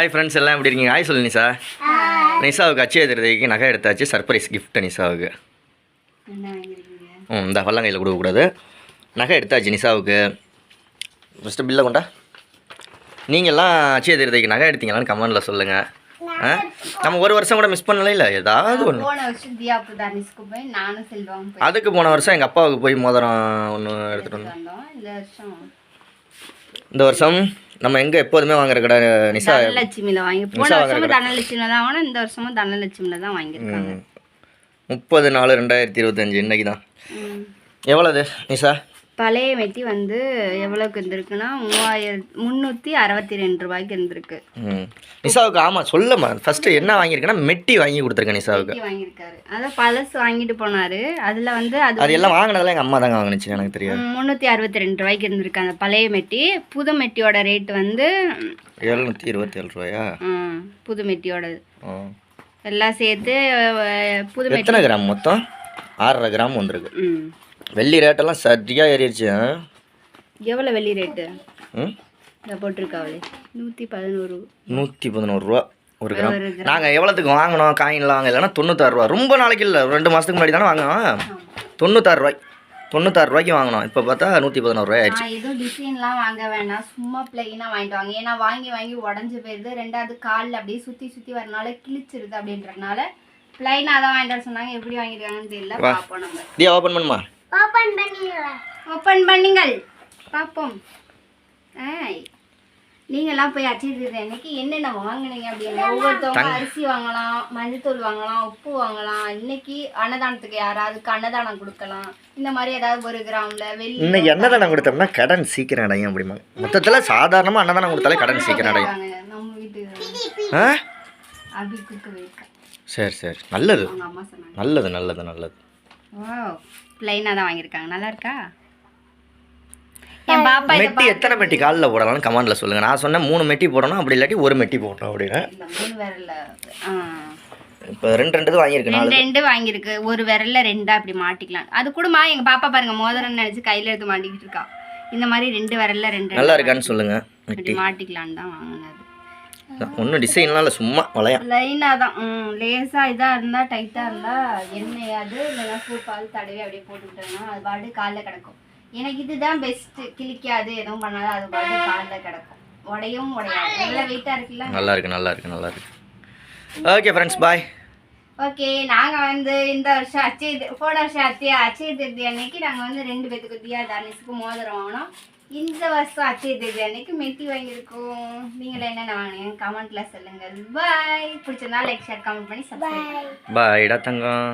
Hi friends எல்லாம் எப்படி இருக்கீங்க? ஹாய் சொல்லு நிஷா. நிஷாவுக்கு அச்சய திருதிக்கு நகை எடுத்தாச்சு. சர்ப்ரைஸ் கிஃப்ட் நிஷாவுக்கு. இந்த பள்ளங்கையில் கொடுக்கக்கூடாது. நகை எடுத்தாச்சு நிஷாவுக்கு. ஃபஸ்ட்டு பில்லை கொண்டா. நீங்கள்லாம் அச்சய திருதிக்கு நகை எடுத்தீங்களான்னு கமெண்டில் சொல்லுங்கள். நம்ம ஒரு வருஷம் கூட மிஸ் பண்ணல. இல்லை ஏதாவது ஒன்று. அதுக்கு போன வருஷம் எங்கள் அப்பாவுக்கு போய் மோதிரம் ஒன்று எடுத்துகிட்டு வந்தோம். இந்த வருஷம் நம்ம எங்கே எப்போதுமே வாங்குற கடை நிஷா தனலட்சுமியில் வாங்கி போன வருஷமும் தனலட்சுமியில் தான் வாங்கினோம். இந்த வருஷமும் தனலட்சுமியில் தான் வாங்கியிருக்காங்க. 30/4/2025 இன்னைக்கு தான். எவ்வளோது நிஷா? பழைய மெட்டி வந்து எவ்வளோக்கு இருந்திருக்குன்னா 362 ரூபாய்க்கு இருந்திருக்கு. நிஷாவுக்கு ஆமாம் சொல்லம்மா. ஃபஸ்ட்டு என்ன வாங்கியிருக்கேன்னா மெட்டி வாங்கி கொடுத்துருக்கேன் நிஷாவுக்கு. வாங்கியிருக்காரு. அதான் பழசு வாங்கிட்டு போனார். அதில் வந்து அது எல்லாம் வாங்கினதெல்லாம் எங்கள் அம்மா தாங்க வாங்கினுச்சு. எனக்கு தெரியாது. 362 ரூபாய்க்கு இருந்திருக்கு அந்த பழைய மெட்டி. புது மெட்டியோட ரேட் வந்து 727 ரூபாயா? புது மெட்டியோட எல்லாம் சேர்த்து புது மெட்டி. எத்தனை கிராம் மொத்தம்? 6.5 கிராம் வந்துருக்கு. வெள்ளி ரேட்டெல்லாம் சரியாக ஏறிடுச்சு. எவ்வளோ வெள்ளி ரேட்டு? இதை போட்டிருக்காவளே 111 ரூபா ஒரு கிராம். நாங்கள் எவ்வளோத்துக்கு வாங்கினோம்? காயின்லாம் வாங்க இல்லைன்னா 96 ரூபா. ரொம்ப நாளைக்கு இல்லை, 2 மாதத்துக்கு முன்னாடி தானே வாங்கினோம். 96 ரூபாய்க்கு வாங்கினோம். இப்போ பார்த்தா 111 ரூபாய் ஆயிடுச்சு. எதுவும் டிசைன்லாம் வாங்க வேணாம், சும்மா பிளெயினாக வாங்கிட்டு வாங்க. ஏன்னா வாங்கி வாங்கி உடஞ்சி போயிடுது. ரெண்டாவது காலில் அப்படியே சுற்றி சுற்றி வரனால கிழிச்சிருது. அப்படின்றதுனால பிளெயினாக தான் வாங்கிட்டு சொன்னாங்க. எப்படி வாங்கியிருக்காங்கன்னு தெரியல. பார்ப்போம். நம்ம ஓப்பன் பண்ணுமா? ஓப்பன் பண்ணுங்கள் பார்ப்போம். நீங்கள்லாம் போய் அச்சீது அன்னைக்கு என்னென்ன வாங்கினீங்க அப்படின்னு. ஒவ்வொருத்தவங்க அரிசி வாங்கலாம், மஞ்சத்தூள் வாங்கலாம், உப்பு வாங்கலாம். இன்னைக்கு அன்னதானத்துக்கு யாராவதுக்கு அன்னதானம் கொடுக்கலாம். இந்த மாதிரி ஏதாவது 1 கிராம்ல வெள்ளி. இன்னைக்கு அன்னதானம் கொடுத்தோம்னா கடன் சீக்கிரம் அடையும் அப்படிமா? மொத்தத்தில் சாதாரணமாக அன்னதானம் கொடுத்தாலே கடன் சீக்கிரம் அடையும். நம்ம வீட்டு அப்படி கொடுக்க வைக்க. சரி சரி, நல்லது நல்லது நல்லது நல்லது. பிளைனாக தான் வாங்கியிருக்காங்க. நல்லா இருக்கா? மெட்டி எத்தனை மெட்டி காலில் போடலாம்னு கமெண்டில் சொல்லுங்கள். நான் சொன்னேன் 3 மெட்டி போடணும், அப்படி இல்லாட்டி 1 மெட்டி போடணும் அப்படின்னு. இப்போ 2 வாங்கியிருக்கு. 2 வாங்கியிருக்கு. ஒரு விரலில் 2 அப்படி மாட்டிக்கலாம். அது கூடமா எங்கள் பாப்பா பாருங்க மோதிரம்னு நினச்சி கையில் எடுத்து மாட்டிக்கிட்டு இருக்கா. இந்த மாதிரி 2 விரலில் 2 நல்லா இருக்கான்னு சொல்லுங்கள். அப்படி மாட்டிக்கலான்னு தான் வாங்கினது. ஒன்றும் டிசைன்லாம் இல்லை, சும்மா வளையம் லைனாக தான். லேசாக இதாக இருந்தால் டைட்டாக இருந்தால் எண்ணெயாது இல்லைன்னா சூப்பால் தடவி அப்படியே போட்டுக்கிட்டோம்னா அது பாட்டு காலில் கிடக்கும். எனக்கு இதுதான் பெஸ்ட்டு. கிளிக்காது, எதுவும் பண்ணாது, அது பாட்டு காலில் கிடக்கும். உடையும் உடையாது. நல்லா வெயிட்டாக இருக்குல்ல? நல்லா இருக்கு நல்லா இருக்கு நல்லா இருக்கு. ஓகே ஃப்ரெண்ட்ஸ், பாய். ஓகே, நாங்கள் வந்து இந்த வருஷம் போன வருஷம் அச்சய திருதி அன்னைக்கு நாங்கள் வந்து 2 பேத்துக்கு தியா தனுஷுக்கு மோதிரம் வாங்கினோம். இந்த வருஷம் அச்சய திருதி அன்னைக்கு மெட்டி வாங்கியிருக்கோம். நீங்கள் என்னென்ன வாங்கினீங்க கமெண்ட்டில் சொல்லுங்கள். பாய். பிடிச்சிருந்தா லைக் ஷேர் கமெண்ட் பண்ணி சப்ஸ்கிரைப். பாய்டா தங்கம்.